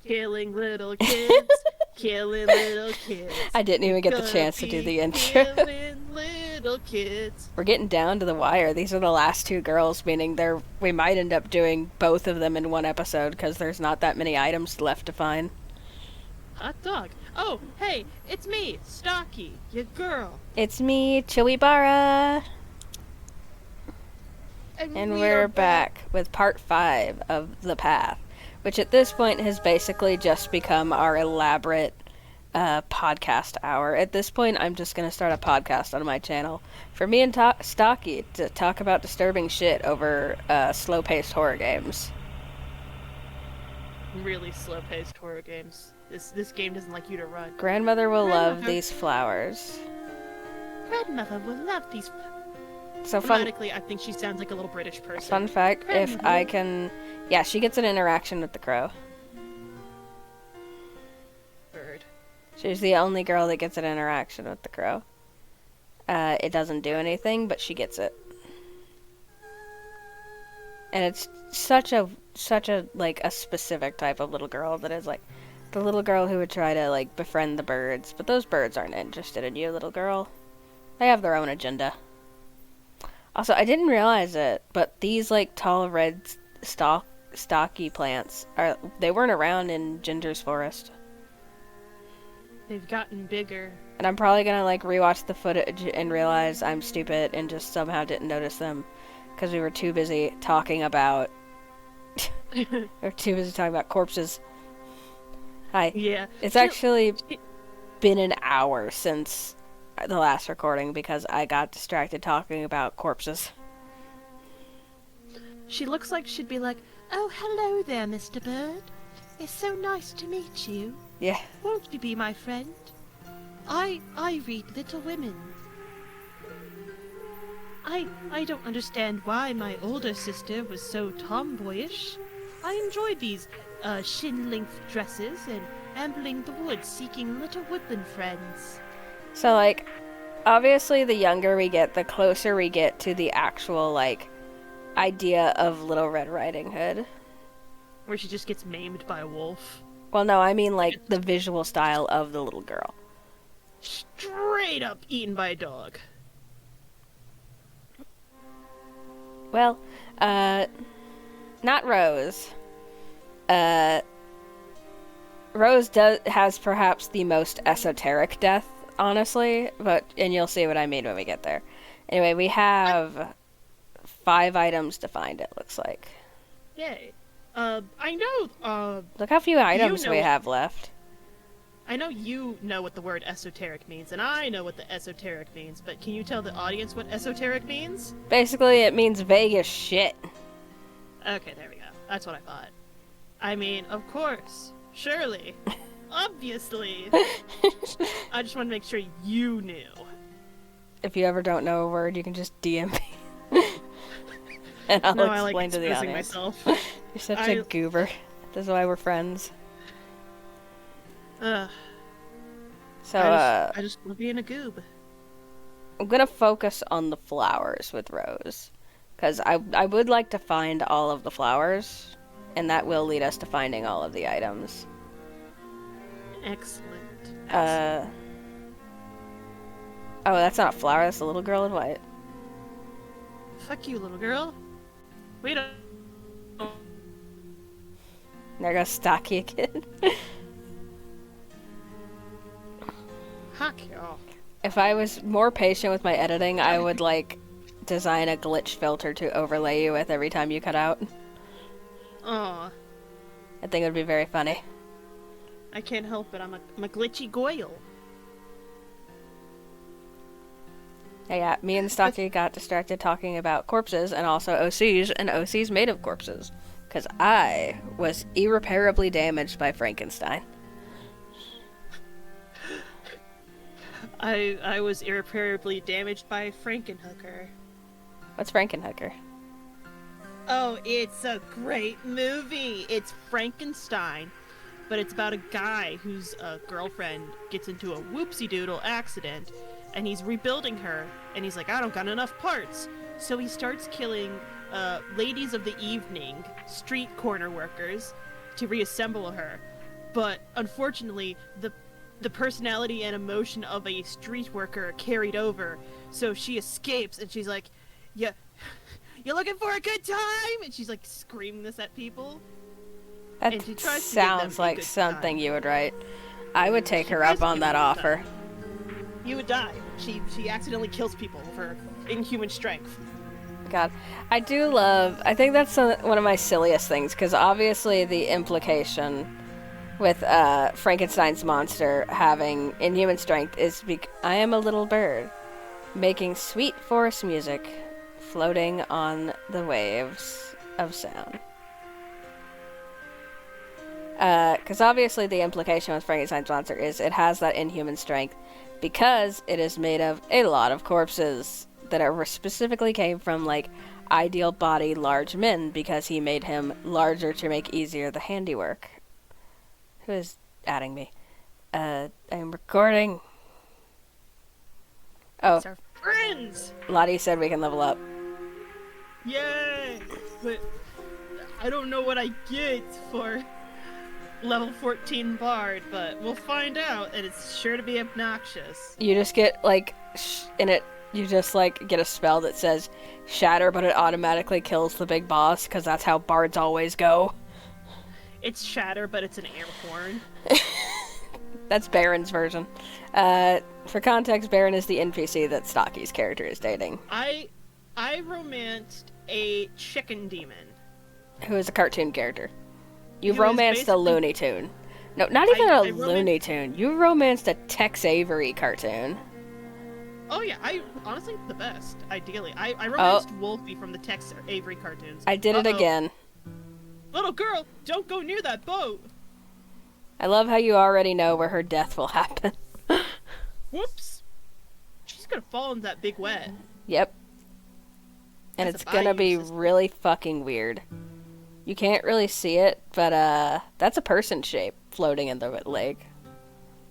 killing little kids, killing little kids. I didn't even get the chance to do the intro. Killing little kids. We're getting down to the wire. These are the last two girls, meaning we might end up doing both of them in one episode because there's not that many items left to find. Hot dog. Oh, hey, it's me, Stalky, your girl. It's me, Chiwibara. And we're back with part 5 of The Path, which at this point has basically just become our elaborate podcast hour. At this point, I'm just going to start a podcast on my channel for me and Stalky to talk about disturbing shit over slow-paced horror games. Really slow-paced horror games. This game doesn't like you to run. Grandmother will love these flowers. Grandmother will love these. So Phonetically, I think she sounds like a little British person. Fun fact, if I can... Yeah, she gets an interaction with the crow. Bird. She's the only girl that gets an interaction with the crow. It doesn't do anything, but she gets it. And it's such a, like, a specific type of little girl that is, like, the little girl who would try to, like, befriend the birds. But those birds aren't interested in you, little girl. They have their own agenda. Also, I didn't realize it, but these, like, tall red stocky plants, they weren't around in Ginger's forest. They've gotten bigger. And I'm probably gonna, like, rewatch the footage and realize I'm stupid and just somehow didn't notice them. Because we were too busy talking about... or too busy talking about corpses. Hi. Yeah. It's actually been an hour since the last recording because I got distracted talking about corpses. She looks like she'd be like, "Oh, hello there, Mr. Bird. It's so nice to meet you. Yeah. Won't you be my friend? I read Little Women. I don't understand why my older sister was so tomboyish. I enjoyed these shin-length dresses and ambling the woods seeking little woodland friends." So, like, obviously the younger we get, the closer we get to the actual, like, idea of Little Red Riding Hood. Where she just gets maimed by a wolf. Well, no, I mean, like, the visual style of the little girl. Straight up eaten by a dog. Well, not Rose. Rose has perhaps the most esoteric death, honestly, and you'll see what I mean when we get there. Anyway, we have 5 items to find, it looks like. Yay. I know, Look how few items we have left. I know you know what the word esoteric means, and I know what the esoteric means, but can you tell the audience what esoteric means? Basically, it means vague as shit. Okay, there we go. That's what I thought. I mean, of course. Surely. Obviously. I just want to make sure you knew. If you ever don't know a word, you can just DM me. And I'll explain to the audience. Myself. You're such a goober. That's why we're friends. So, I just love being a goob. I'm gonna focus on the flowers with Rose. Because I would like to find all of the flowers, and that will lead us to finding all of the items. Excellent. Oh, that's not a flower, that's a little girl in white. Fuck you, little girl. We don't... There goes Stocky again. Fuck you. If I was more patient with my editing, I would, like, design a glitch filter to overlay you with every time you cut out. Aw. I think it would be very funny. I can't help it, I'm a glitchy goyle. Yeah, me and Stocky got distracted talking about corpses and also OCs, and OCs made of corpses. Because I was irreparably damaged by Frankenstein. I was irreparably damaged by Frankenhooker. What's Frankenhooker? Oh, it's a great movie. It's Frankenstein, but it's about a guy whose girlfriend gets into a whoopsie-doodle accident, and he's rebuilding her, and he's like, I don't got enough parts. So he starts killing ladies of the evening, street corner workers, to reassemble her. but unfortunately, the personality and emotion of a street worker carried over, so she escapes, and she's like, "Yeah, you looking for a good time?" And she's like screaming this at people. That And she tries to give them sounds a like good something time. you would write. I would take She her tries up to on give that them a good offer. time. You would die. She accidentally kills people with her inhuman strength. God, I do love. I think that's one of my silliest things, because obviously the implication with Frankenstein's monster having inhuman strength is I am a little bird making sweet forest music, floating on the waves of sound. Because obviously the implication with Frankenstein's monster is it has that inhuman strength because it is made of a lot of corpses that are specifically came from, like, ideal body large men, because he made him larger to make easier the handiwork. Who is adding me? I'm recording. Oh, It's our friends! Lottie said we can level up. Yay! But I don't know what I get for level 14 bard, but we'll find out, and it's sure to be obnoxious. You just get, like, you just, like, get a spell that says shatter, but it automatically kills the big boss, because that's how bards always go. It's shatter, but it's an air horn. That's Baron's version. For context, Baron is the NPC that Stalky's character is dating. I romanced a chicken demon. Who is a cartoon character. You He was romanced a basically- Looney Tune. No, not even I a Looney Tune. You romanced a Tex Avery cartoon. Oh yeah, honestly the best. Ideally, I romanced Wolfie from the Tex Avery cartoons. I did it again. Little girl, don't go near that boat. I love how you already know where her death will happen. Whoops. She's gonna fall in that big wet. Yep. And That's it's a gonna be bayou system. really fucking weird. You can't really see it, but that's a person shape floating in the lake.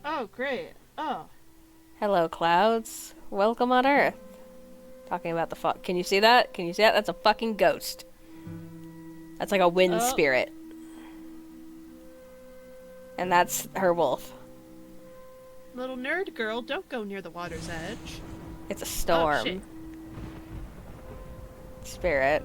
Oh great. Oh. Hello, clouds. Welcome on Earth. Talking about the fuck. Can you see that? Can you see that? That's a fucking ghost. That's like a wind spirit. And that's her wolf. Little nerd girl, don't go near the water's edge. It's a storm. Oh, shit. Spirit.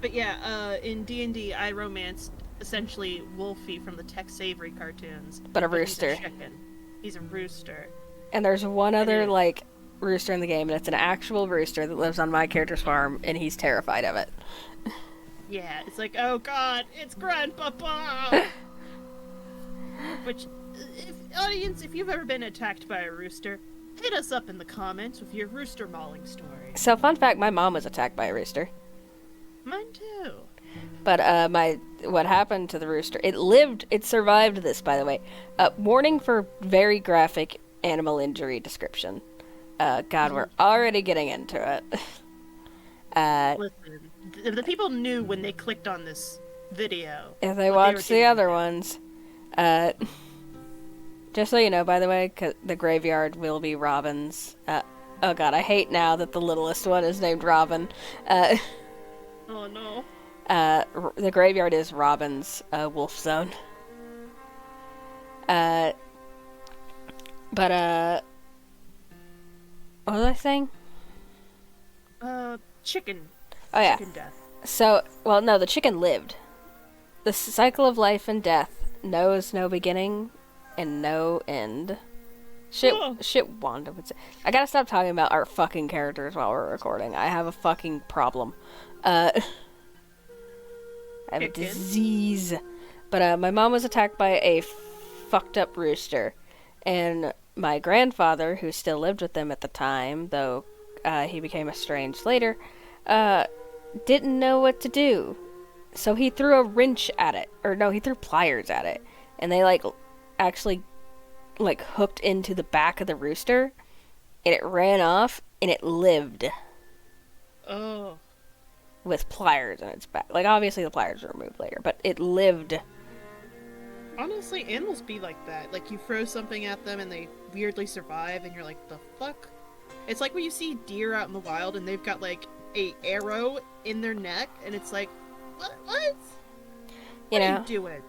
But yeah, in D&D, I romanced essentially Wolfie from the Tex Avery cartoons. But a rooster. He's a chicken. He's a rooster. And there's one other, is. like, rooster in the game, and it's an actual rooster that lives on my character's farm, and he's terrified of it. Yeah, it's like, oh god, it's Grandpapa! Which, audience, if you've ever been attacked by a rooster, hit us up in the comments with your rooster mauling story. So, fun fact, my mom was attacked by a rooster. Mine too. But, what happened to the rooster, it survived this, by the way. Warning for very graphic animal injury description. God, we're already getting into it. Listen, the people knew when they clicked on this video. If they what watched were the getting other into. ones, just so you know, by the way, the graveyard will be Robin's. Oh god, I hate now that the littlest one is named Robin. Oh no. The graveyard is Robin's wolf zone. But what was I saying? Chicken. Oh yeah. Chicken death. So, well, no, the chicken lived. The cycle of life and death knows no beginning and no end. Shit, Wanda would say. I gotta stop talking about our fucking characters while we're recording. I have a fucking problem. I have a disease. But, my mom was attacked by a fucked up rooster. And my grandfather, who still lived with them at the time, though he became estranged later, didn't know what to do. So he threw a wrench at it. Or no, he threw pliers at it. And they, actually, hooked into the back of the rooster. And it ran off, and it lived. Oh. With pliers in its back. Obviously the pliers were removed later, but it lived. Honestly, animals be like that. You throw something at them and they weirdly survive, and you're like, the fuck? It's like when you see deer out in the wild and they've got, a arrow in their neck, and it's like, what? What You are know, you doing?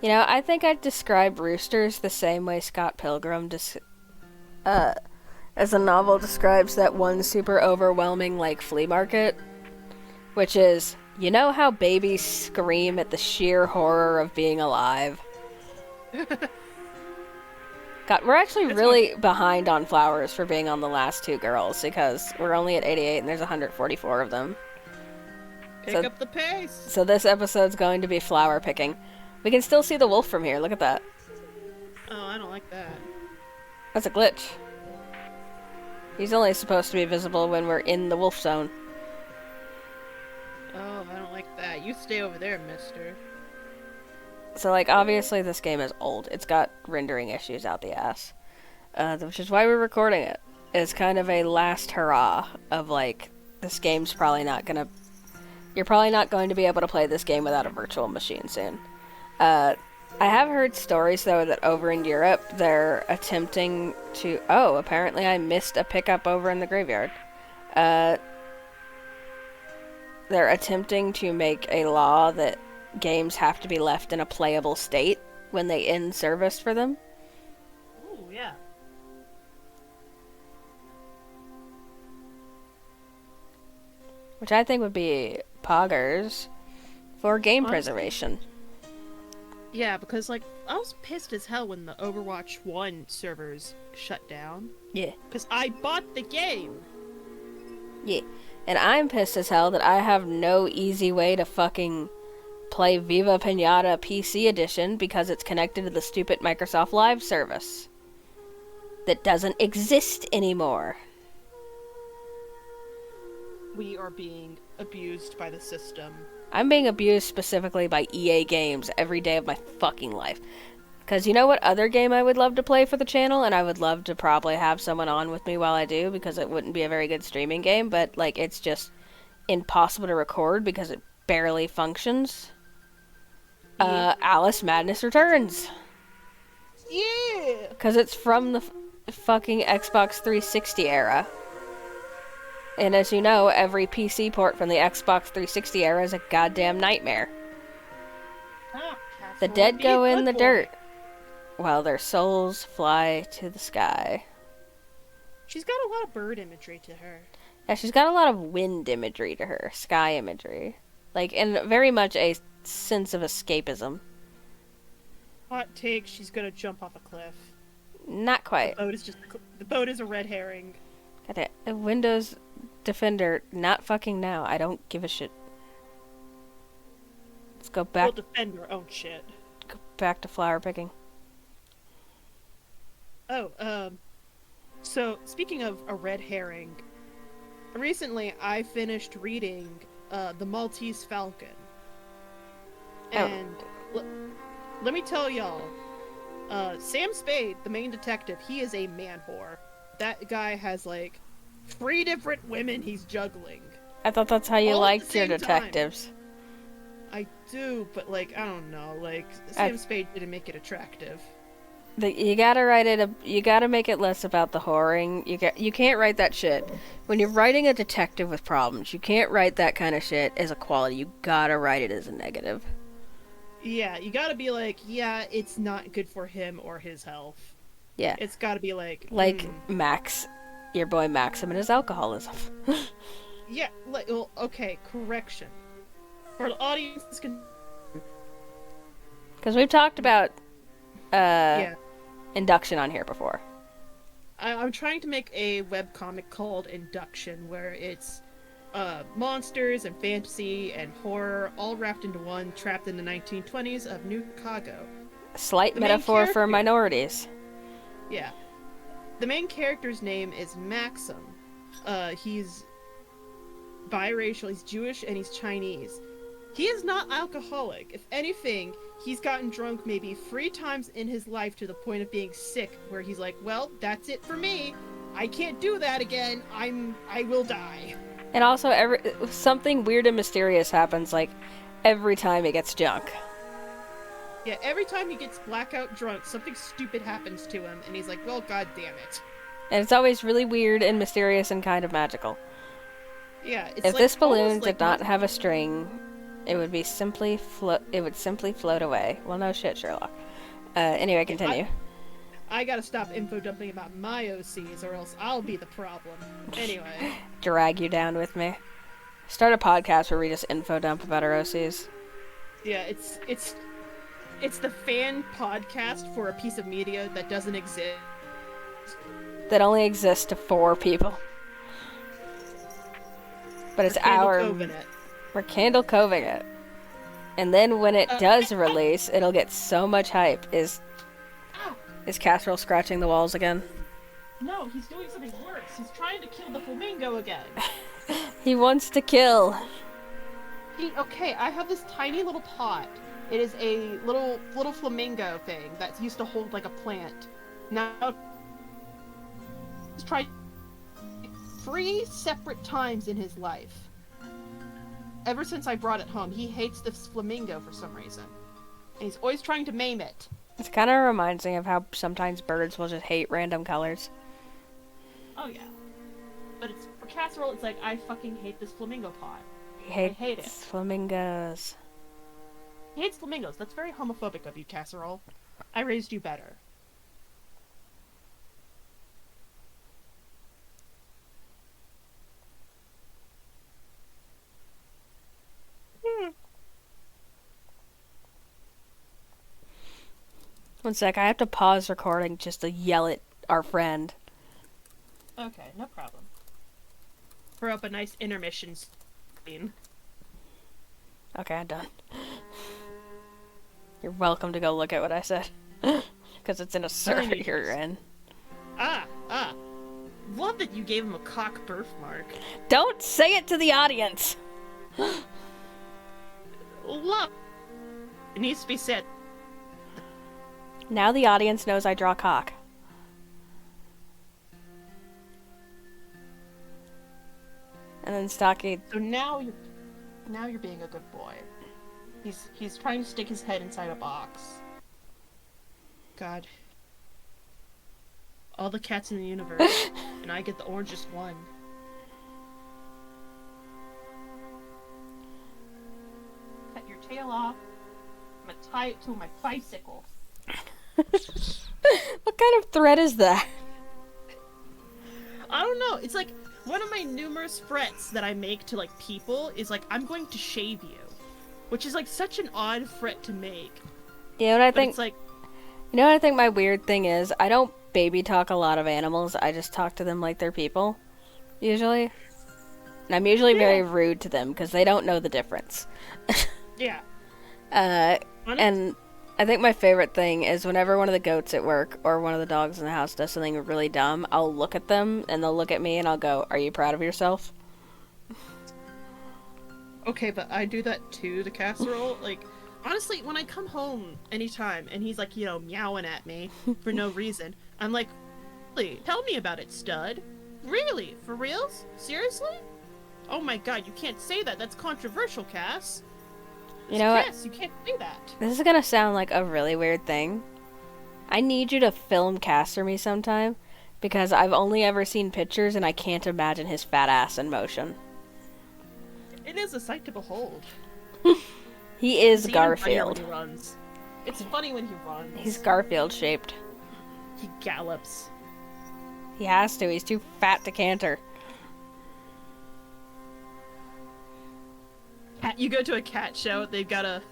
You know, I think I'd describe roosters the same way Scott Pilgrim as a novel describes that one super overwhelming, like, flea market, which is, you know how babies scream at the sheer horror of being alive? God, we're actually really behind on flowers for being on the last two girls, because we're only at 88 and there's 144 of them. Pick up the pace! So this episode's going to be flower picking. We can still see the wolf from here, look at that. Oh, I don't like that. That's a glitch. He's only supposed to be visible when we're in the wolf zone. Oh, I don't like that. You stay over there, mister. So, like, obviously this game is old. It's got rendering issues out the ass. Which is why we're recording it. It's kind of a last hurrah of, like, this game's probably not gonna... You're probably not going to be able to play this game without a virtual machine soon. I have heard stories, though, that over in Europe, they're attempting to... Oh, apparently I missed a pickup over in the graveyard. They're attempting to make a law that games have to be left in a playable state when they end service for them. Ooh, yeah. Which I think would be poggers for game preservation. Yeah, because, like, I was pissed as hell when the Overwatch 1 servers shut down. Yeah. Because I bought the game! Yeah. And I'm pissed as hell that I have no easy way to fucking play Viva Pinata PC Edition because it's connected to the stupid Microsoft Live service. That doesn't exist anymore. We are being abused by the system. I'm being abused specifically by EA games every day of my fucking life. Because you know what other game I would love to play for the channel, and I would love to probably have someone on with me while I do, because it wouldn't be a very good streaming game, but, like, it's just impossible to record because it barely functions. Alice Madness Returns. Yeah! Because it's from the fucking Xbox 360 era. And as you know, every PC port from the Xbox 360 era is a goddamn nightmare. Oh, The dead go in the dirt, while their souls fly to the sky. She's got a lot of bird imagery to her. Yeah, she's got a lot of wind imagery to her, sky imagery. Like, and very much a sense of escapism. Hot take, she's gonna jump off a cliff. Not quite. The boat is a red herring. God damn, Windows Defender, not fucking now. I don't give a shit. Let's go back. We'll defend our own shit. Go back to flower picking. Oh, so speaking of a red herring, recently I finished reading The Maltese Falcon. And let me tell y'all, Sam Spade, the main detective, he is a man whore. That guy has, like, 3 different women he's juggling. I thought that's how you all liked your detectives. Time. I do, but, like, I don't know, like, Sam Spade didn't make it attractive. You gotta write it. You gotta make it less about the whoring. You can't write that shit when you're writing a detective with problems. You can't write that kind of shit as a quality. You gotta write it as a negative. Yeah, you gotta be like, yeah, it's not good for him or his health. Yeah, it's gotta be like Max, your boy Maxim and his alcoholism. Yeah, like, well, okay, correction. For the audience can... Because we've talked about induction on here before. I'm trying to make a webcomic called Induction, where it's monsters and fantasy and horror all wrapped into one, trapped in the 1920s of New Chicago. A slight metaphor for minorities. Yeah. The main character's name is Maxim. He's biracial, he's Jewish, and he's Chinese. He is not alcoholic. If anything, he's gotten drunk maybe 3 times in his life to the point of being sick, where he's like, well, that's it for me. I can't do that again. I will die. And also, something weird and mysterious happens, like, every time he gets drunk. Yeah, every time he gets blackout drunk, something stupid happens to him, and he's like, well, god damn it. And it's always really weird and mysterious and kind of magical. Yeah, it's if like, this balloon did not have a string, It would simply float away. Well, no shit, Sherlock. Anyway, continue. I gotta stop info dumping about my OCs, or else I'll be the problem. Anyway. Drag you down with me. Start a podcast where we just info dump about our OCs. Yeah, it's the fan podcast for a piece of media that doesn't exist. That only exists to 4 people. But it's We're Candle Coving it. And then when it does release, it'll get so much hype. Is Casserole scratching the walls again? No, he's doing something worse. He's trying to kill the flamingo again. He wants to kill. Okay, I have this tiny little pot. It is a little flamingo thing that used to hold like a plant. Now, he's tried 3 separate times in his life. Ever since I brought it home, he hates this flamingo for some reason. And he's always trying to maim it. It kind of reminds me of how sometimes birds will just hate random colors. Oh yeah. But it's for Casserole, it's like, I fucking hate this flamingo pot. I hate it. Flamingos. He hates flamingos. That's very homophobic of you, Casserole. I raised you better. One sec, I have to pause recording just to yell at our friend. Okay, no problem. Throw up a nice intermission scene. Okay, I'm done. You're welcome to go look at what I said. Because it's in a server you're in. Love that you gave him a cock birthmark. Don't say it to the audience! Love. It needs to be said. Now the audience knows I draw cock. And then Stalky. So now you're being a good boy. He's trying to stick his head inside a box. God. All the cats in the universe, and I get the orangest one. Cut your tail off. I'm gonna tie it to my bicycle. What kind of threat is that? I don't know. It's like one of my numerous threats that I make to like people is like, I'm going to shave you, which is like such an odd threat to make. You know what I think? It's like, you know what I think my weird thing is? I don't baby talk a lot of animals. I just talk to them like they're people, usually. And I'm usually very rude to them because they don't know the difference. Yeah. And I think my favorite thing is whenever one of the goats at work or one of the dogs in the house does something really dumb, I'll look at them and they'll look at me and I'll go, "Are you proud of yourself?" Okay, but I do that too, the Casserole. Like, honestly, when I come home anytime and he's like, meowing at me for no reason, I'm like, really? Tell me about it, stud. Really? For reals? Seriously? Oh my god, you can't say that. That's controversial, Cass. You know what? Yes, you can't say that. This is gonna sound like a really weird thing. I need you to film Castor me sometime, because I've only ever seen pictures and I can't imagine his fat ass in motion. It is a sight to behold. He is It's Garfield. even funnier when he runs. It's funny when he runs. He's Garfield shaped. He gallops. He has to. He's too fat to canter. You go to a cat show, they got a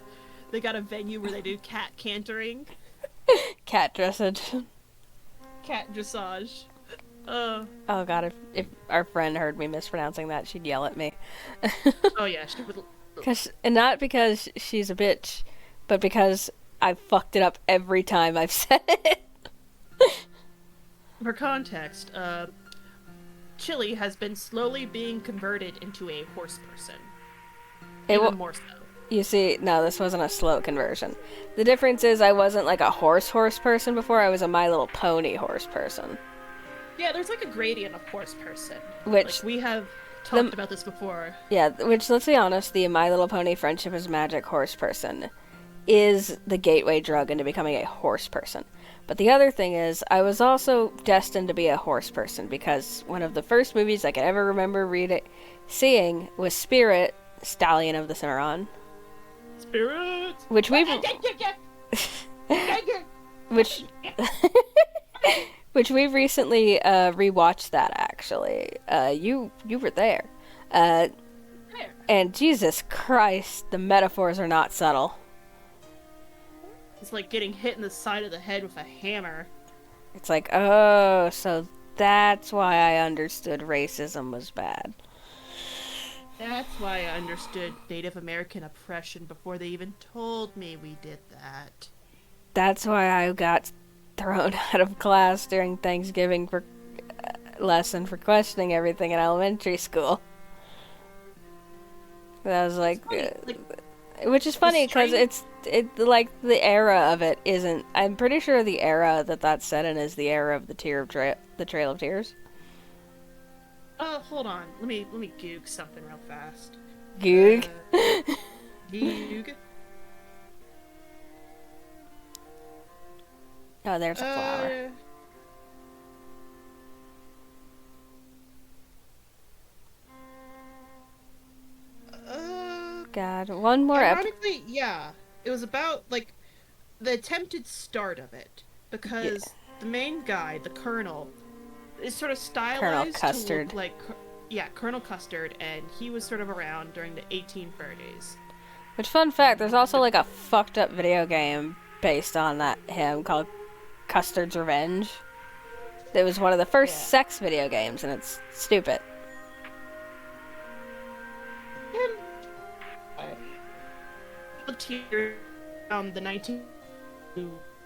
venue where they do cat cantering. Cat dressage. Cat dressage. Oh god, if our friend heard me mispronouncing that, she'd yell at me. Oh yeah, she would. And not because she's a bitch, but because I fucked it up every time I've said it. For context, Chili has been slowly being converted into a horse person. Even more so. You see, no, this wasn't a slow conversion. The difference is I wasn't like a horse person before, I was a My Little Pony horse person. Yeah, there's like a gradient of horse person. Which... Like, we have talked about this before. Yeah, which, let's be honest, the My Little Pony Friendship is Magic horse person is the gateway drug into becoming a horse person. But the other thing is, I was also destined to be a horse person because one of the first movies I could ever remember seeing was Spirit, Stallion of the Cimarron. Spirits. which we've which which we've recently rewatched that actually. You were there. And Jesus Christ, the metaphors are not subtle. It's like getting hit in the side of the head with a hammer. It's like, oh, so that's why I understood racism was bad. That's why I understood Native American oppression before they even told me we did that. That's why I got thrown out of class during Thanksgiving for lesson for questioning everything in elementary school. I was like, which is funny because it's like the era of it isn't. I'm pretty sure the era that that's set in is the era of the Trail of Tears. Hold on. Let me goog something real fast. Goog. Goog. Oh, there's a flower. God, one more ironically, yeah. It was about, like, the attempted start of it. Because the main guy, the Colonel, is sort of stylized to look like... Yeah, Colonel Custard, and he was sort of around during the 1830s. Which, fun fact, there's also, like, a fucked up video game based on him called Custard's Revenge. It was one of the first sex video games, and it's stupid. The 19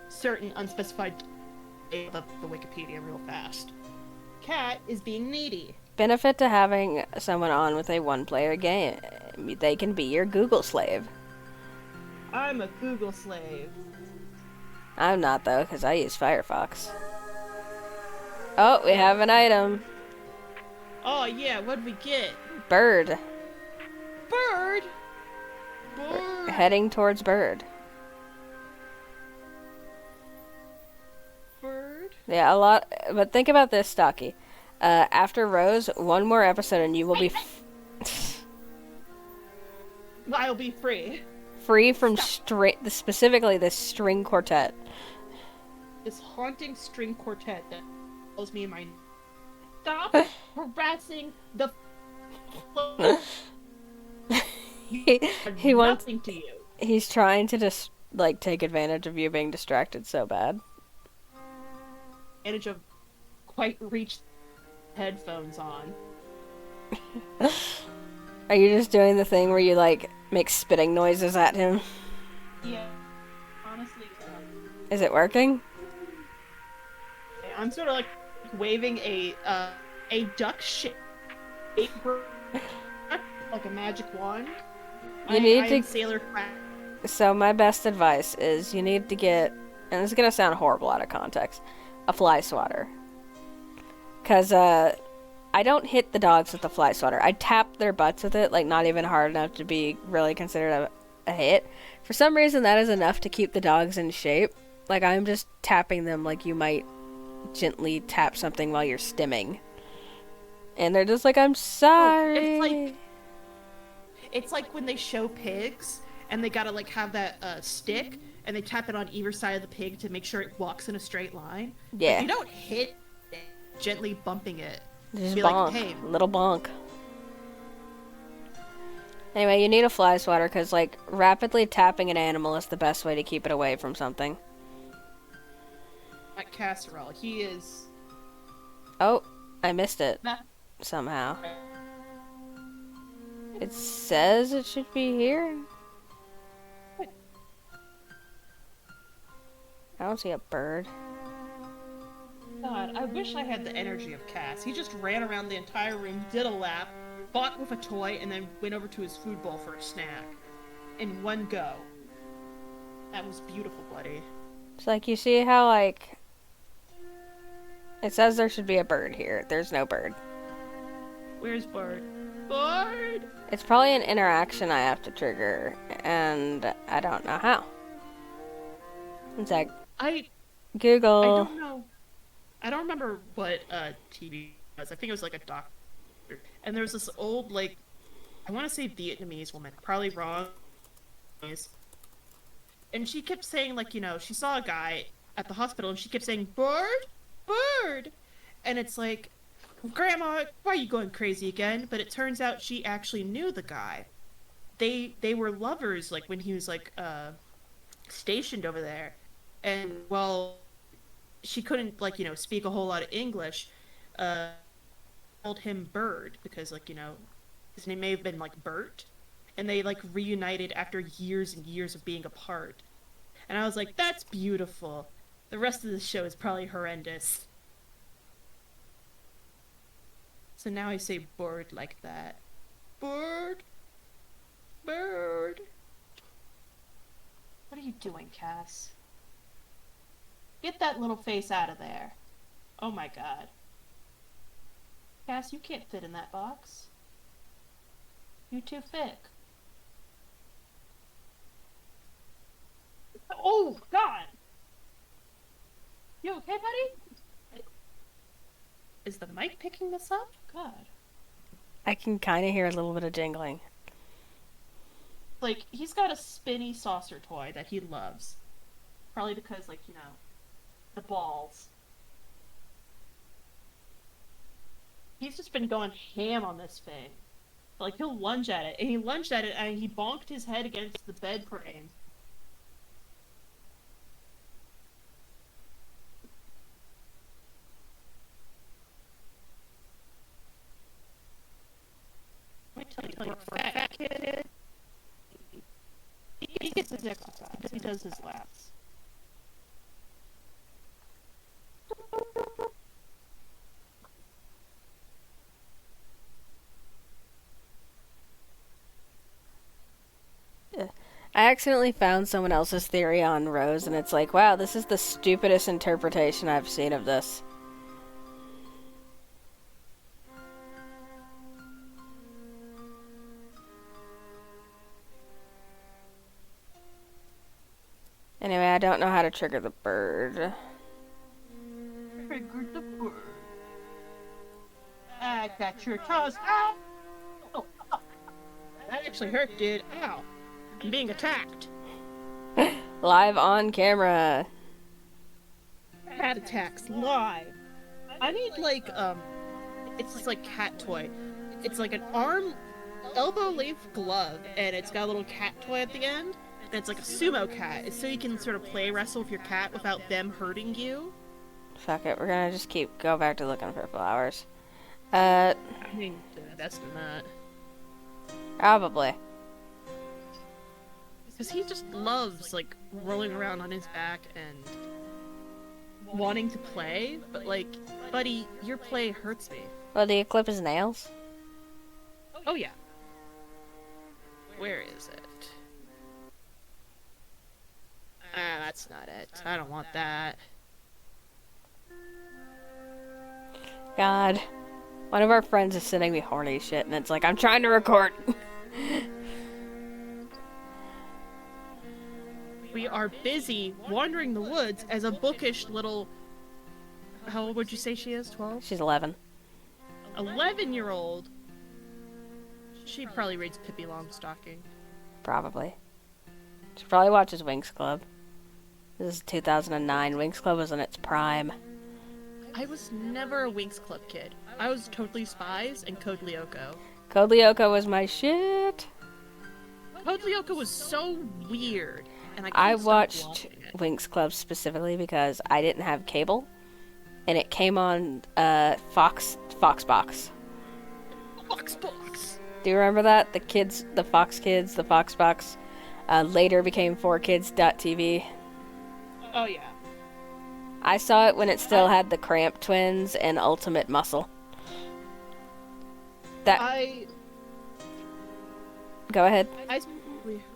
certain unspecified of the Wikipedia real fast. Cat is being needy. Benefit to having someone on with a one-player game. They can be your Google slave. I'm a Google slave. I'm not, though, because I use Firefox. Oh, we have an item. Oh, yeah, what'd we get? Bird. Bird? We're heading towards bird. Bird? Yeah, a lot. But think about this, Stalky. After Rose, one more episode and you will be... I'll be free. Free from specifically this string quartet. This haunting string quartet that tells me in my... Stop harassing the... he wants nothing to you. He's trying to just, like, take advantage of you being distracted so bad. Advantage of quite reach headphones on. Are you just doing the thing where you, like, make spitting noises at him? Yeah. Honestly, Is it working? I'm sort of like waving a duck shape like a magic wand. You need to Sailor Crab. So my best advice is you need to get, and this is gonna sound horrible out of context, a fly swatter. Cause I don't hit the dogs with the fly swatter. I tap their butts with it, like not even hard enough to be really considered a hit. For some reason that is enough to keep the dogs in shape. Like I'm just tapping them like you might gently tap something while you're stimming. And they're just like, I'm sorry. Oh, it's like when they show pigs and they gotta like have that stick and they tap it on either side of the pig to make sure it walks in a straight line. Yeah. Like, you don't hit it, gently bumping it. Just be bonk. Like, hey. Little bonk. Anyway, you need a fly swatter because like rapidly tapping an animal is the best way to keep it away from something. At Casserole, he is... Oh, I missed it. Somehow. It says it should be here. I don't see a bird. God, I wish I had the energy of Cass. He just ran around the entire room, did a lap, fought with a toy, and then went over to his food bowl for a snack. In one go. That was beautiful, buddy. It's like, you see how, like... It says there should be a bird here. There's no bird. Where's Bird? Bird! It's probably an interaction I have to trigger, and I don't know how. It's like, Google. I don't know. I don't remember what TV was. I think it was like a doctor. And there was this old, like, I want to say Vietnamese woman. Probably wrong. And she kept saying, like, she saw a guy at the hospital and she kept saying, bird, bird. And it's like, Grandma, why are you going crazy again? But it turns out she actually knew the guy. They were lovers, like, when he was, like, stationed over there. And, well, she couldn't, like, speak a whole lot of English. Uh, called him Bird because, like, his name may have been, like, Bert. And they, like, reunited after years and years of being apart. And I was like, that's beautiful. The rest of the show is probably horrendous. So now I say bird like that. Bird. Bird. What are you doing, Cass? Get that little face out of there. Oh my god. Cass, you can't fit in that box. You're too thick. Oh, God! You okay, buddy? Is the mic picking this up? God. I can kind of hear a little bit of jingling. Like, he's got a spinny saucer toy that he loves. Probably because, like, the balls. He's just been going ham on this thing. Like, he'll lunge at it, and he lunged at it, and he bonked his head against the bed frame. Let me tell you, for a fat kid, he gets his exercise because he does his laps. I accidentally found someone else's theory on Rose, and it's like, wow, this is the stupidest interpretation I've seen of this. Anyway, I don't know how to trigger the bird. Triggered the bird. I got your toes. Ow! Oh, oh. That actually hurt, dude. Ow. I'm being attacked. Live on camera. Cat attacks live. I need, like, it's this, like, cat toy. It's like an elbow-length glove, and it's got a little cat toy at the end. And it's like a sumo cat. It's so you can sort of play wrestle with your cat without them hurting you. Fuck it, we're gonna just go back to looking for flowers. I think that's not. Probably. Because he just loves, like, rolling around on his back and wanting to play, but, like, buddy, your play hurts me. Well, do you clip his nails? Oh, yeah. Where is it? Ah, that's not it. I don't want that. God. One of our friends is sending me horny shit, and it's like, I'm trying to record. We are busy wandering the woods as a bookish little... How old would you say she is? 12? She's 11. 11-year-old. She probably reads Pippi Longstocking. Probably. She probably watches Winx Club. This is 2009. Winx Club was in its prime. I was never a Winx Club kid. I was Totally Spies and Code Lyoko. Code Lyoko was my shit. Code Lyoko was so weird. And I watched Winx Club specifically because I didn't have cable. And it came on Foxbox. Foxbox! Do you remember that? The Fox Kids, the Foxbox. Later became 4Kids.tv. Oh, yeah. I saw it when it still had the Cramp Twins and Ultimate Muscle. Go ahead. I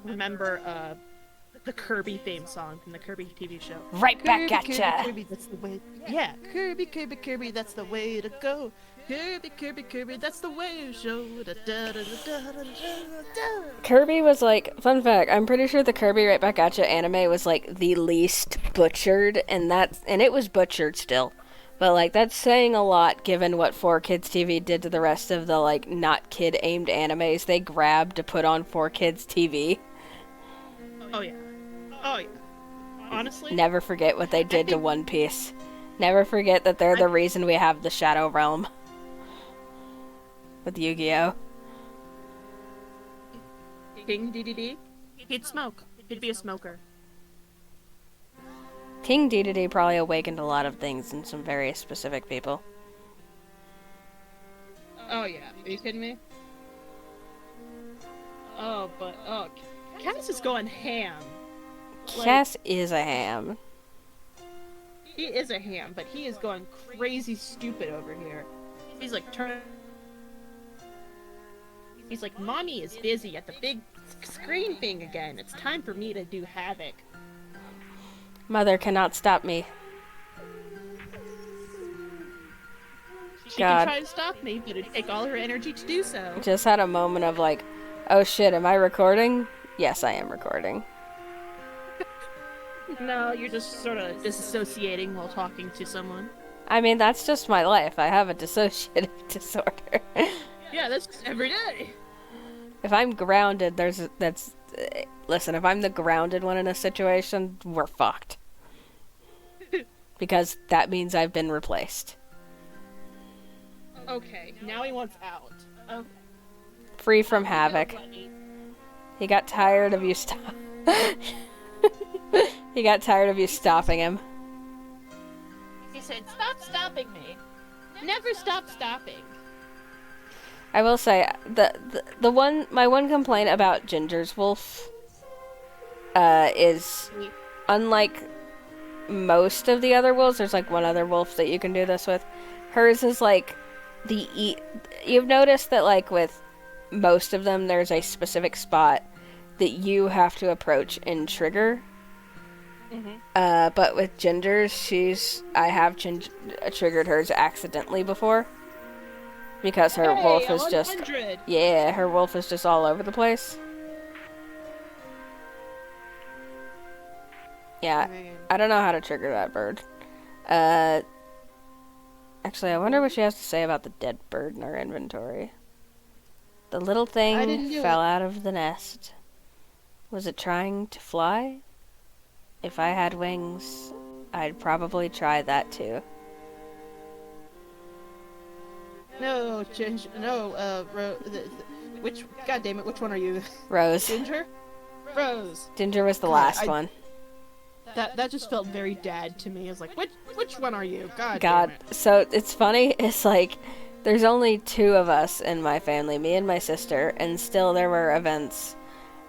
remember the Kirby theme song from the Kirby TV show. Right back at ya! Kirby, that's the way. Yeah, Kirby, that's the way to go. Kirby, that's the way to show. Kirby was like, fun fact, I'm pretty sure the Kirby Right Back at Ya anime was like the least butchered, and it was butchered still. But like that's saying a lot given what 4Kids TV did to the rest of the like not kid aimed animes they grabbed to put on 4Kids TV. Oh yeah. Oh yeah. Honestly, Never forget what they I did to think One Piece. Never forget that they're I the reason we have the Shadow Realm with Yu-Gi-Oh. King DDD. He'd smoke. He'd be a smoker. King Dedede probably awakened a lot of things in some very specific people. Oh yeah. Are you kidding me? Oh, but Cass is going ham. Like, Cass is a ham. he is a ham, but he is going crazy stupid over here. He's like turn. He's like, Mommy is busy at the big screen thing again. It's time for me to do havoc. Mother cannot stop me. She God. can try to stop me, but it'd take all her energy to do so. Just had a moment of like, oh shit, am I recording? Yes, I am recording. No, you're just sort of disassociating while talking to someone. I mean, that's just my life. I have a dissociative disorder. Yeah, that's just every day. If I'm grounded, listen, if I'm the grounded one in a situation, we're fucked. Because that means I've been replaced. Okay, now he wants out. Okay. Free from havoc. He got tired of you He got tired of you stopping him. He said, "Stop stopping me. Never stop stopping." I will say my one complaint about Ginger's wolf is unlike most of the other wolves. There's like one other wolf that you can do this with. Hers is like you've noticed that like with most of them there's a specific spot that you have to approach and trigger. Mm-hmm. But with Ginger's, I have triggered hers accidentally before. Because her wolf is just... 100. Yeah, her wolf is just all over the place. Yeah, I don't know how to trigger that bird. Actually, I wonder what she has to say about the dead bird in our inventory. The little thing fell out of the nest. Was it trying to fly? If I had wings, I'd probably try that too. No, Ginger. No, which? God damn it! Which one are you? Rose. Ginger. Rose. Ginger was the last one. That just felt very dad to me. I was like, which one are you? God. God. Damn it. So it's funny. It's like there's only two of us in my family, me and my sister, and still there were events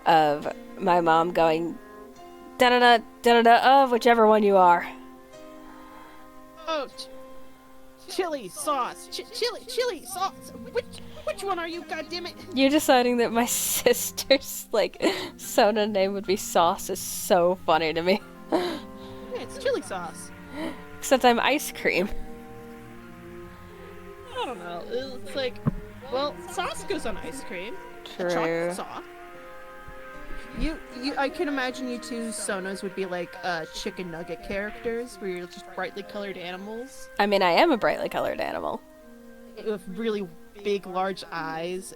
of my mom going da da da da da of whichever one you are. Oh. Chili sauce. Chili sauce. Which one are you? God damn it! You deciding that my sister's like soda name would be Sauce is so funny to me. Yeah, it's chili sauce. Except I'm ice cream. I don't know. It's like, well, sauce goes on ice cream. True. Chocolate sauce. I can imagine you two Sonos would be like chicken nugget characters, where you're just brightly colored animals I mean, I am a brightly colored animal. with really big, large eyes.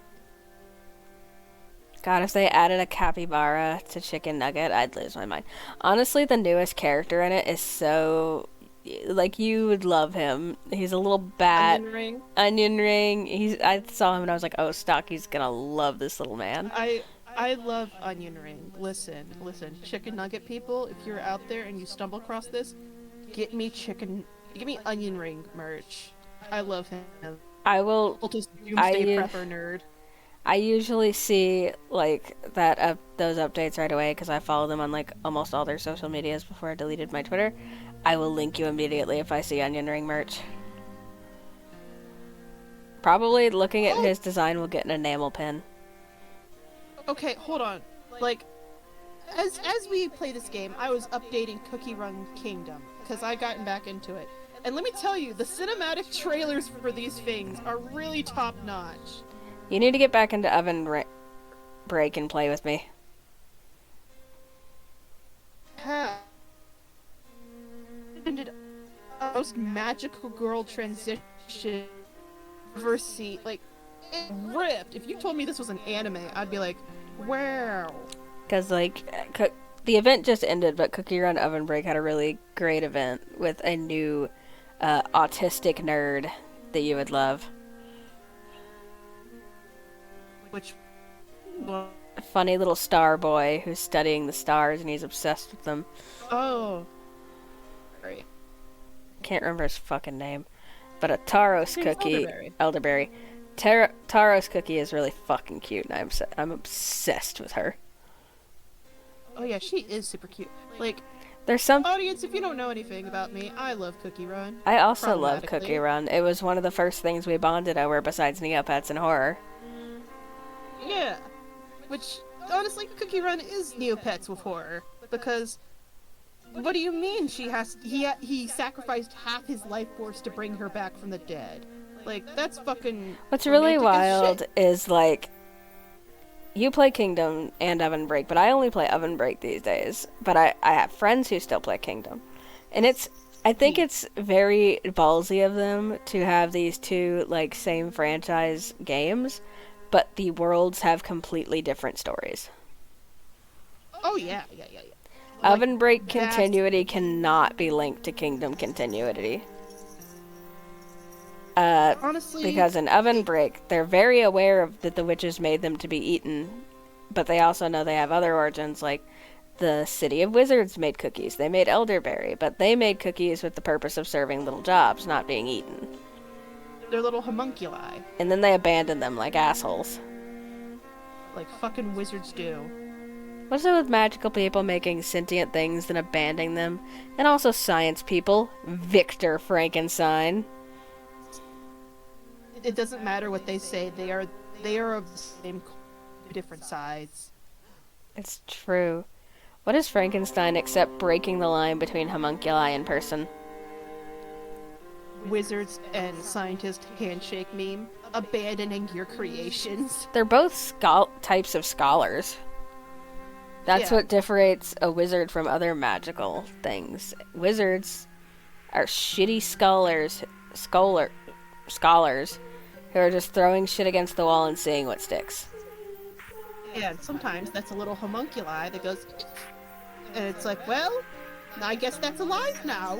God, if they added a capybara to Chicken Nugget, I'd lose my mind. Honestly, the newest character in it is so... Like, you would love him. He's a little bat. Onion ring. I saw him and I was like, oh, Stalky's gonna love this little man. I love Onion Ring. Listen, chicken nugget people, if you're out there and you stumble across this, get me Onion Ring merch. I love him. I will. Just doomsday prepper nerd. I usually see like those updates right away because I follow them on like almost all their social medias before I deleted my Twitter. I will link you immediately if I see Onion Ring merch. Probably looking at his design will get an enamel pin. Okay, hold on. Like, as we play this game, I was updating Cookie Run Kingdom because I gotten back into it, and let me tell you, the cinematic trailers for these things are really top notch. You need to get back into Oven Break and play with me. Most magical girl transition ever see. Like, it ripped. If you told me this was an anime, I'd be like, wow. Because, like, The event just ended, but Cookie Run Oven Break had a really great event with a new autistic nerd that you would love. Which, well, A funny little star boy who's studying the stars and he's obsessed with them. oh, sorry. Can't remember his fucking name. But a Taros Name's cookie, Elderberry. elderberry. Taros cookie is really fucking cute, and I'm obsessed with her. Oh yeah, she is super cute. Like, There's some. audience, if you don't know anything about me, I love Cookie Run. I also love Problematically. Cookie Run. It was one of the first things we bonded over besides Neopets and horror. Yeah. Which, honestly, Cookie Run is Neopets with horror. Because, what do you mean he sacrificed half his life force to bring her back from the dead? Like, that's fucking What's really romantic as wild shit. is like you play Kingdom and Oven Break, but I only play Oven Break these days. But I have friends who still play Kingdom. And I think it's very ballsy of them to have these two like same franchise games, but the worlds have completely different stories. Oh yeah. Oven Break vast- continuity cannot be linked to Kingdom continuity. Honestly, Because in Oven Break, they're very aware of that the witches made them to be eaten, but they also know they have other origins, like the City of Wizards made cookies. They made elderberry, but they made cookies with the purpose of serving little jobs, not being eaten. they're little homunculi, And then they abandoned them like assholes. like fucking wizards do. What's it with magical people making sentient things and abandoning them? And also science people. Victor Frankenstein. It doesn't matter what they say. They are of the same different sides. It's true. What is Frankenstein except breaking the line between homunculi and person? Wizards and scientist handshake meme. Abandoning your creations. They're both types of scholars. That's Yeah. what differentiates a wizard from other magical things. Wizards are shitty scholars who are just throwing shit against the wall and seeing what sticks. Yeah, and sometimes that's a little homunculi that goes, and it's like, well, I guess that's alive now.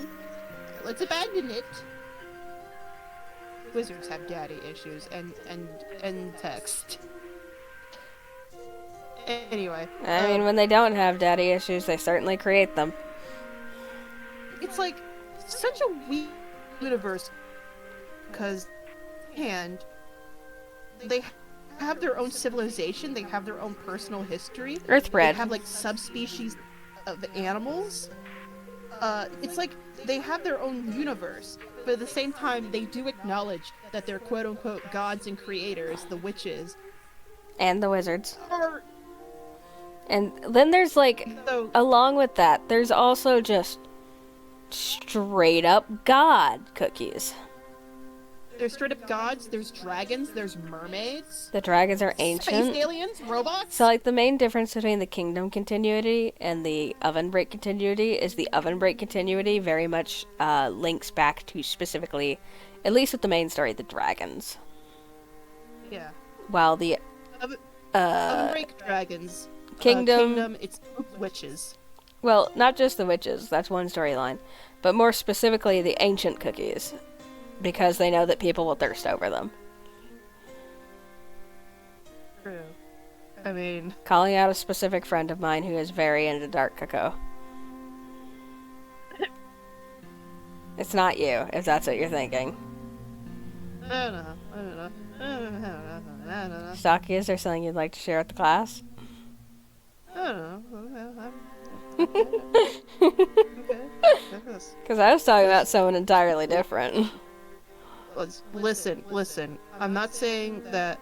Let's abandon it. Wizards have daddy issues and text. Anyway, I mean, when they don't have daddy issues, they certainly create them. it's like such a weird universe because they have their own civilization, they have their own personal history. Earthbred. They have like subspecies of animals. It's like they have their own universe, but at the same time they do acknowledge that their quote unquote gods and creators, the witches, And the wizards. are And then there's like, so along with that, there's also just straight up god cookies. there's straight up gods, there's dragons, there's mermaids, The dragons are space ancient. aliens, robots. So, like, the main difference between the Kingdom continuity and the Oven Break continuity is the Oven Break continuity very much links back to specifically, at least with the main story, the dragons. Yeah. While the Unbreak dragons. Kingdom, it's witches. well, not just the witches, that's one storyline, but more specifically the ancient cookies, because they know that people will thirst over them. True. I mean, Calling out a specific friend of mine who is very into dark cocoa. It's not you, if that's what you're thinking. I don't know. Stalky, is there something you'd like to share with the class? Because I was talking about someone entirely different. Listen. I'm not saying that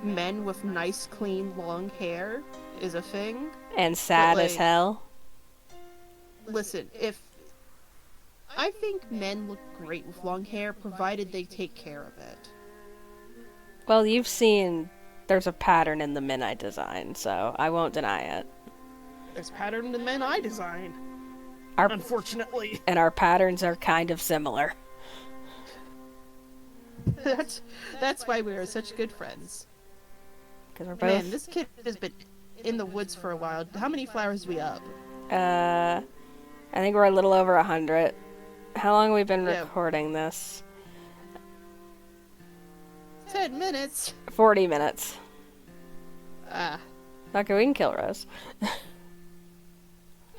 men with nice, clean, long hair is a thing. And sad But, as like, hell. Listen, I think men look great with long hair, provided they take care of it. Well, you've seen there's a pattern in the men I design, so I won't deny it. There's pattern in the men I design. Our, Unfortunately. and our patterns are kind of similar. That's why we are such good friends. Because we're both... Man, this kid has been in the woods for a while. How many flowers we up? I think we're a little over 100. How long have we been Yeah. recording this? 10 minutes. 40 minutes. Ah. Okay, we can kill Rose.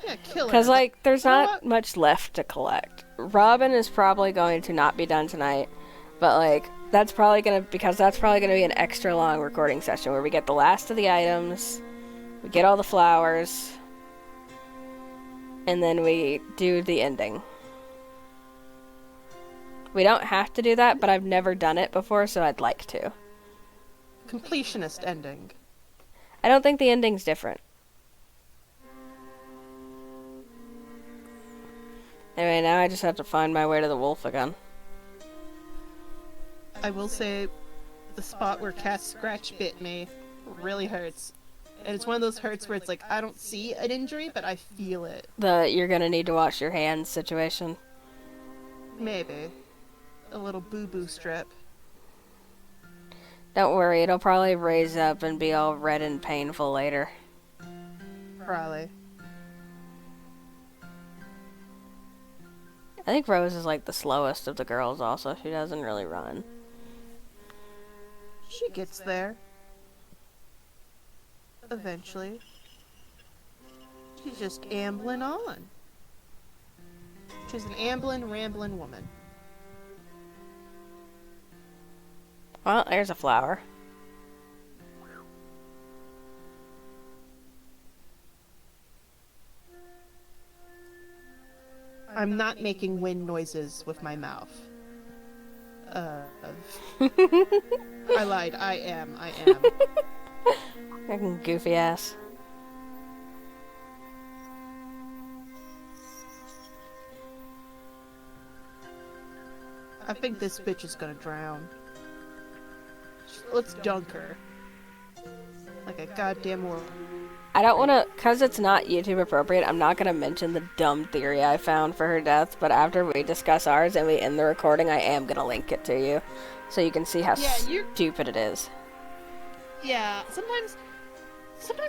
Yeah, kill her. Because, like, there's You know not what? much left to collect. Robin is probably going to not be done tonight. But, like, that's probably going to be an extra long recording session where we get the last of the items, we get all the flowers, and then we do the ending. We don't have to do that, but I've never done it before, so I'd like to. Completionist ending. I don't think the ending's different. Anyway, now I just have to find my way to the wolf again. I will say, the spot where Cat Scratch bit me really hurts. And it's one of those hurts where it's like, I don't see an injury, but I feel it. The you're gonna need to wash your hands situation. Maybe. A little boo-boo strip. Don't worry, it'll probably raise up and be all red and painful later. Probably. I think Rose is like the slowest of the girls also. She doesn't really run. She gets there. Eventually. She's just ambling on. She's an ambling, rambling woman. Well, there's a flower. I'm not making wind noises with my mouth. I lied. I am. Fucking goofy ass. I think this bitch is gonna drown. Let's dunk her. Like a goddamn war. I don't want to, because it's not YouTube appropriate, I'm not going to mention the dumb theory I found for her death, but after we discuss ours and we end the recording, I am going to link it to you, so you can see how stupid it is. Yeah, sometimes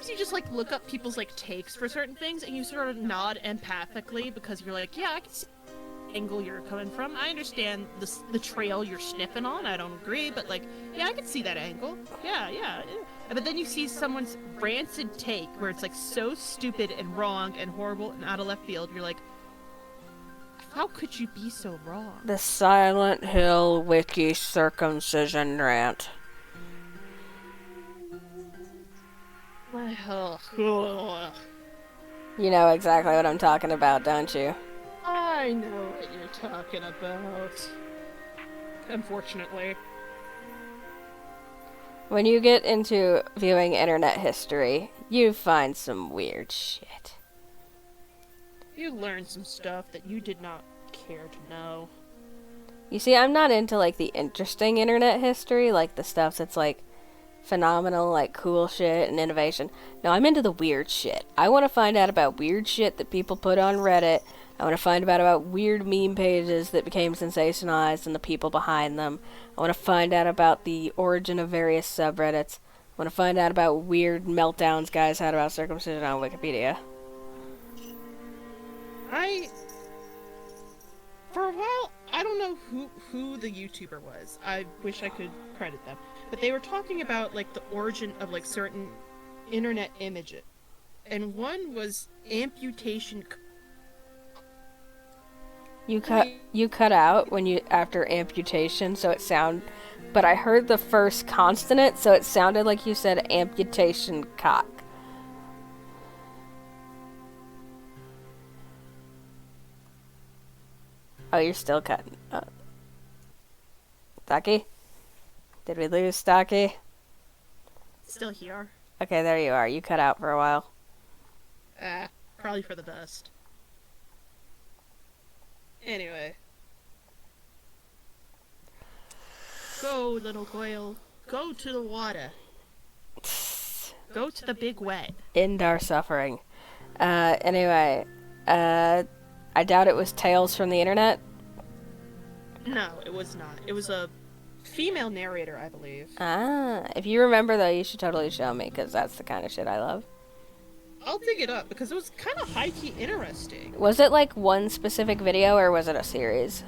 you just, like, look up people's, like, takes for certain things, and you sort of nod empathically, because you're like, yeah, I can see the angle you're coming from. I understand the trail you're sniffing on. I don't agree, but, like, yeah, I can see that angle. Yeah. But then you see someone's rancid take where it's like so stupid and wrong and horrible and out of left field. You're like, how could you be so wrong? The Silent Hill Wiki circumcision rant. Ugh. You know exactly what I'm talking about, don't you? I know what you're talking about. Unfortunately. When you get into viewing internet history, you find some weird shit. You learn some stuff that you did not care to know. You see, I'm not into, like, the interesting internet history, like the stuff that's, like, phenomenal, like, cool shit and innovation. No, I'm into the weird shit. I want to find out about weird shit that people put on Reddit. I want to find out about weird meme pages that became sensationalized and the people behind them. I want to find out about the origin of various subreddits. I want to find out about weird meltdowns guys had about circumcision on Wikipedia. For a while, I don't know who the YouTuber was. I wish I could credit them. But they were talking about, like, the origin of, like, certain internet images. And one was amputation. You cut out when you after amputation, so it but I heard the first consonant, so it sounded like you said amputation cock. Oh, you're still cutting. Stalky? Did we lose Stalky? Still here. Okay, there you are. You cut out for a while. Probably for the best. Anyway. Go, little quail. Go to the water. Go to the big wet. End our suffering. Anyway, I doubt it was Tales from the Internet. No, it was not. It was a female narrator, I believe. If you remember though, you should totally show me, because that's the kind of shit I love. I'll dig it up because it was kind of high-key interesting. Was it like one specific video or was it a series?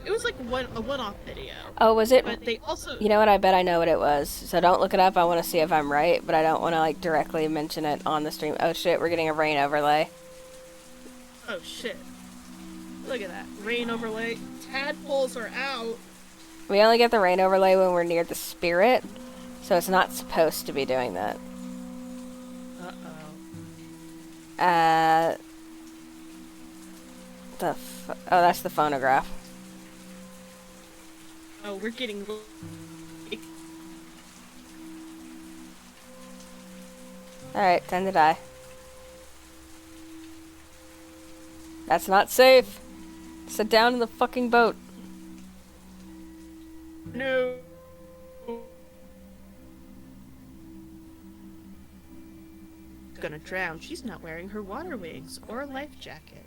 It was like a one-off video. Oh, was it? But they also... You know what? I bet I know what it was. So don't look it up. I want to see if I'm right, but I don't want to like directly mention it on the stream. Oh shit, we're getting a rain overlay. Oh shit. Look at that. Rain overlay. Tadpoles are out. We only get the rain overlay when we're near the spirit, so it's not supposed to be doing that. Uh-oh. Oh, that's the phonograph. Oh, we're getting... Alright, time to die. That's not safe. Sit down in the fucking boat. No. Gonna drown. She's not wearing her water wings or a life jacket.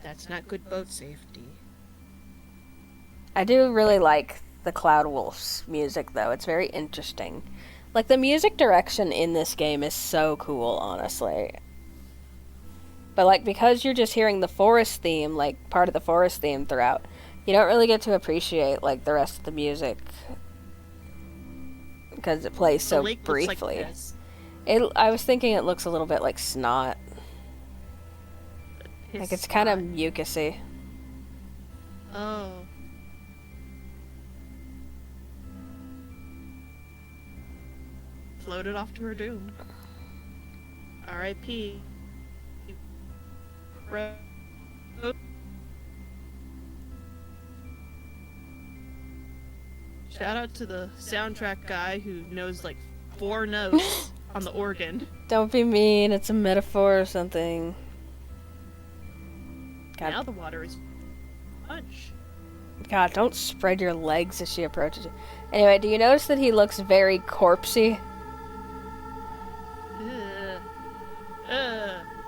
That's not good boat safety. I do really like the Cloud Wolf's music, though. It's very interesting. Like, the music direction in this game is so cool, honestly. But, like, because you're just hearing the forest theme, like, part of the forest theme throughout, you don't really get to appreciate, like, the rest of the music. Because it plays so briefly. I was thinking it looks a little bit like snot. Like, it's kind of mucusy. Oh. Floated off to her doom. R.I.P. Shout out to the soundtrack guy who knows like 4 notes on the organ. Don't be mean, it's a metaphor or something. God. Now the water is punch. God, don't spread your legs as she approaches you. Anyway, do you notice that he looks very corpsey?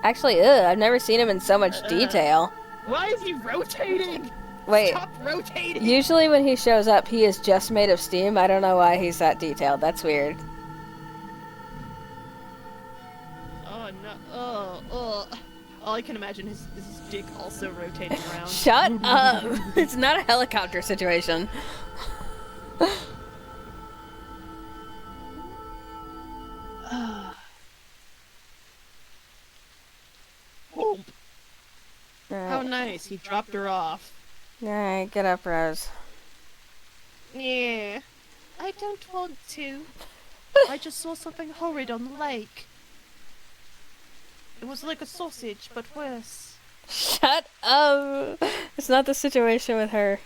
Actually, I've never seen him in so much detail. Why is he rotating? Wait. Stop rotating! Usually when he shows up, he is just made of steam. I don't know why he's that detailed. That's weird. Oh, no. Oh. All I can imagine is his dick also rotating around. Shut up! It's not a helicopter situation. How nice, he dropped her off. Alright, get up, Rose. Yeah. I don't want to. I just saw something horrid on the lake. It was like a sausage, but worse. Shut up! It's not the situation with her.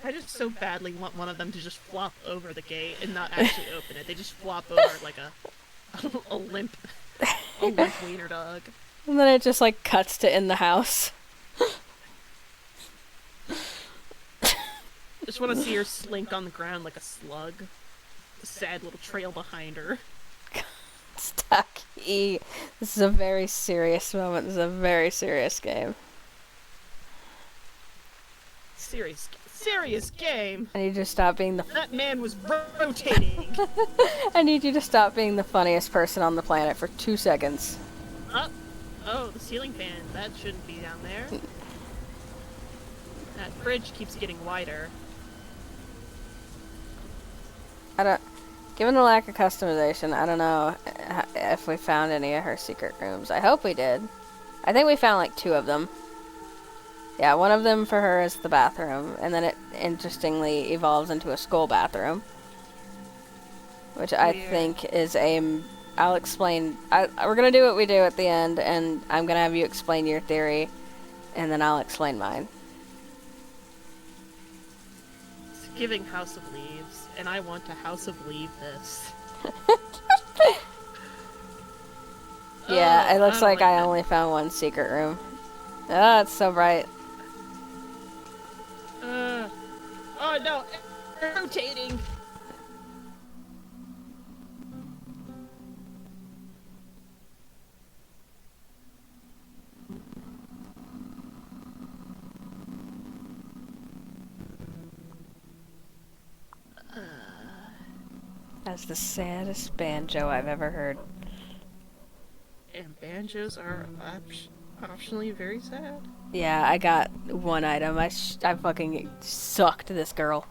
I just so badly want one of them to just flop over the gate and not actually open it. They just flop over it like a limp wiener dog. And then it just like cuts to in the house. Just want to see her slink on the ground like a slug. A sad little trail behind her. Stalky. This is a very serious moment. This is a very serious game. Serious game. I need you to stop being the... That man was rotating. I need you to stop being the funniest person on the planet for 2 seconds. Oh, the ceiling fan. That shouldn't be down there. That fridge keeps getting wider. Given the lack of customization, I don't know if we found any of her secret rooms. I hope we did. I think we found like 2 of them. Yeah, one of them for her is the bathroom, and then it interestingly evolves into a school bathroom. Which I think is I'll explain... we're gonna do what we do at the end, and I'm gonna have you explain your theory, and then I'll explain mine. It's giving House of Leaves, and I want to House of Leave this. Yeah, it looks like I only found 1 secret room. Oh, it's so bright. Oh no, rotating. That's the saddest banjo I've ever heard. And banjos are optionally very sad. Yeah, I got one item. I fucking sucked this girl.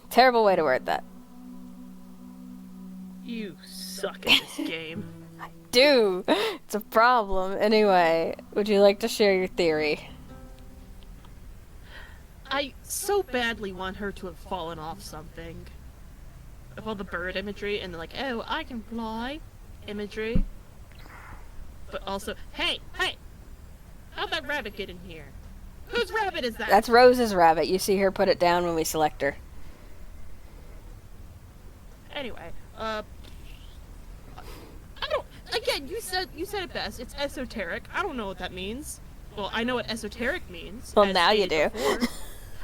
Terrible way to word that. You suck at this game. Dude, it's a problem. Anyway, would you like to share your theory? I so badly want her to have fallen off something. Of all the bird imagery and like, oh, I can fly imagery. But also, hey, how'd that rabbit get in here? Whose rabbit is that? That's Rose's rabbit. You see her put it down when we select her. Anyway, I don't. Again, you said it best. It's esoteric. I don't know what that means. Well, I know what esoteric means. Well, now you do.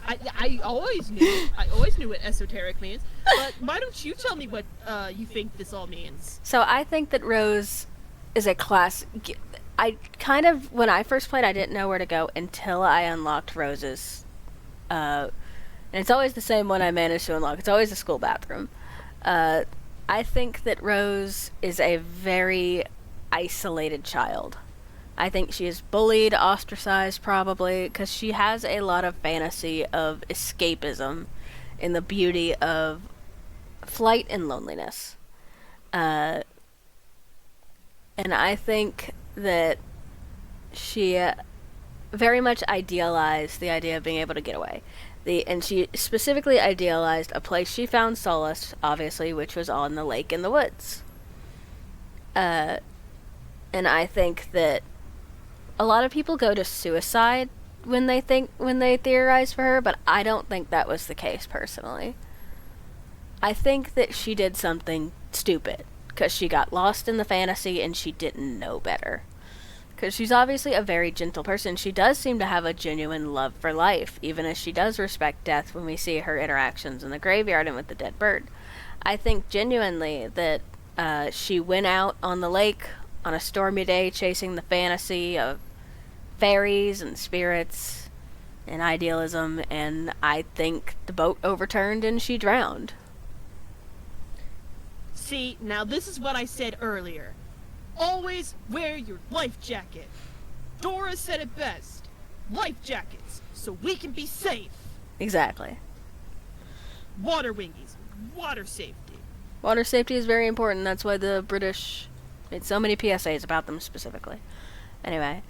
I always knew. I always knew what esoteric means. But why don't you tell me what you think this all means? So I think that Rose is a class. I kind of, when I first played, I didn't know where to go until I unlocked Rose's. And it's always the same one I managed to unlock. It's always the school bathroom. I think that Rose is a very isolated child. I think she is bullied, ostracized, probably, because she has a lot of fantasy of escapism in the beauty of flight and loneliness. And I think that she very much idealized the idea of being able to get away. And she specifically idealized a place she found solace, obviously, which was on the lake in the woods. And I think that a lot of people go to suicide when they theorize for her, but I don't think that was the case personally. I think that she did something stupid because she got lost in the fantasy and she didn't know better. Because she's obviously a very gentle person. She does seem to have a genuine love for life, even as she does respect death when we see her interactions in the graveyard and with the dead bird. I think genuinely that she went out on the lake on a stormy day chasing the fantasy of fairies and spirits and idealism, and I think the boat overturned and she drowned. See, now this is what I said earlier. Always wear your life jacket. Dora said it best. Life jackets, so we can be safe. Exactly. Water wingies, water safety. Water safety is very important. That's why the British made so many PSAs about them specifically. Anyway.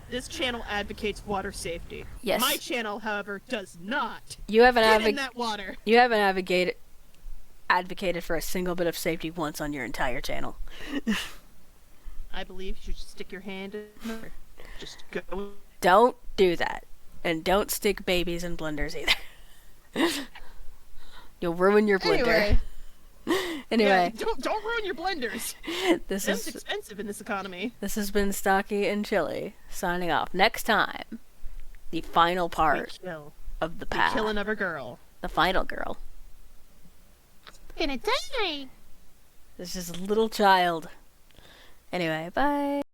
This channel advocates water safety. Yes. My channel, however, does not. You haven't Get in that water. You haven't advocated for a single bit of safety once on your entire channel. I believe you should stick your hand in there. Just go. Don't do that. And don't stick babies in blenders either. You'll ruin your blender. Anyway. Yeah, don't ruin your blenders. This is expensive in this economy. This has been Stalky and Chili signing off. Next time, the final part of the path. We kill another girl. The final girl. Gonna die. This is a little child. Anyway, bye.